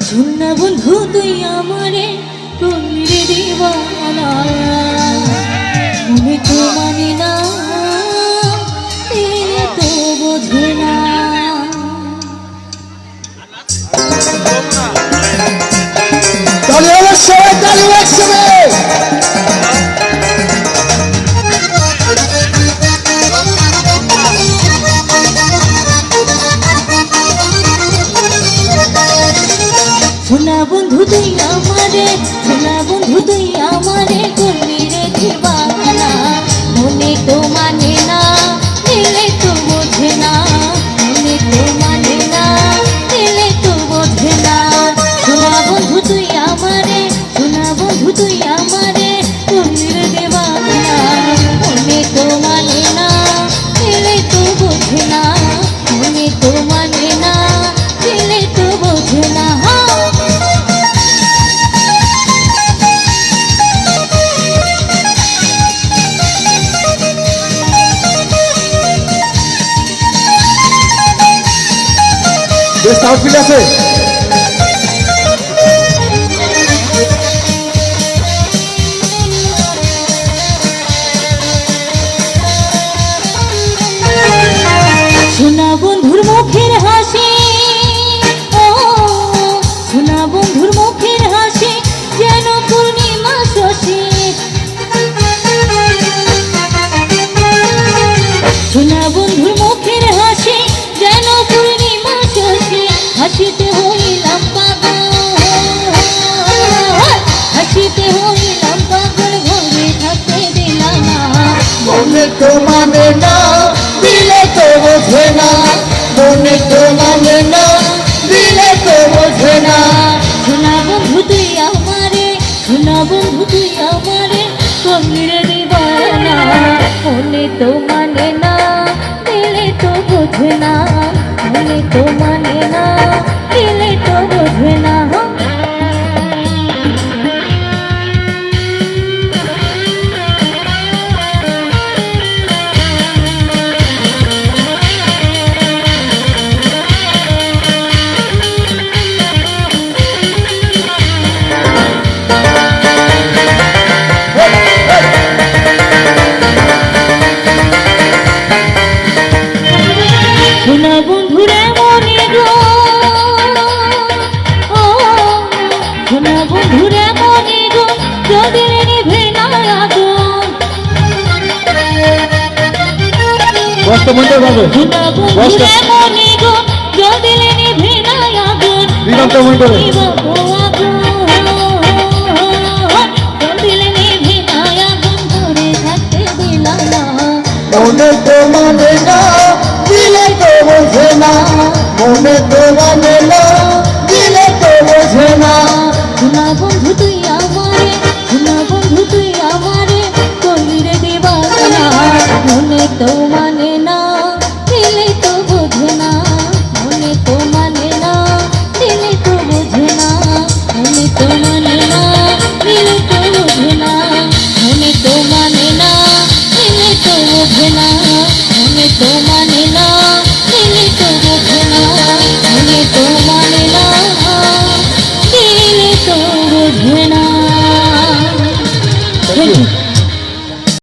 শুননা বন্ধু তুই আমারে করলি দিবানা মনে তো মানে না দিলে তো বোঝে না তাহলে অবশ্যই তাহলে একসাথে শোনা বন্ধু তুই আমারে শোনা বন্ধু তুই আমারে করলি রে দিবানা মনে তো মানে না দিলে তো বোঝে না মনে তো মানে না দিলে তো বোঝে না শোনা বন্ধু তুই আমারে শোনা বন্ধু তুই আমারে করলি রে দিবানা মনে তো মানে না দিলে তো বোঝে না মনে তো মানে না দিলে তো বোঝে না বেস্ট আউটফিট আছে শোনা বন্ধুর মুখের হাসি ও শোনা বন্ধুর মুখের হাসি যেন পূর্ণিমা শশী শোনা বন্ধুর মুখের হাসি যেন পূর্ণিমা শশী হাসিতে হইলাম পাগল হাসিতে হইলাম পাগল ঘরে থাকতে দিলাম না মনে তো মানে না দিলে তো বোঝে না মনে তো মানে না দিলে তো বোঝে না শোনা বন্ধু তুই আমারে শোনা বন্ধু তুই আমারে কমিরে দিবানা মনে তো মানে না দিলে তো বোঝে না মনে তো মানে না দিলে তো বোঝে না শোনা বন্ধুরে মনে গো ও শোনা বন্ধুরে মনে গো যদি নিভে না আগুন কষ্ট মনে পাবে শোনা বন্ধুরে মনে গো যদি নিভে না আগুন বিনম্র মনে করে মনে তো মানে না দিলে তো বোঝে না মনে তো মানে না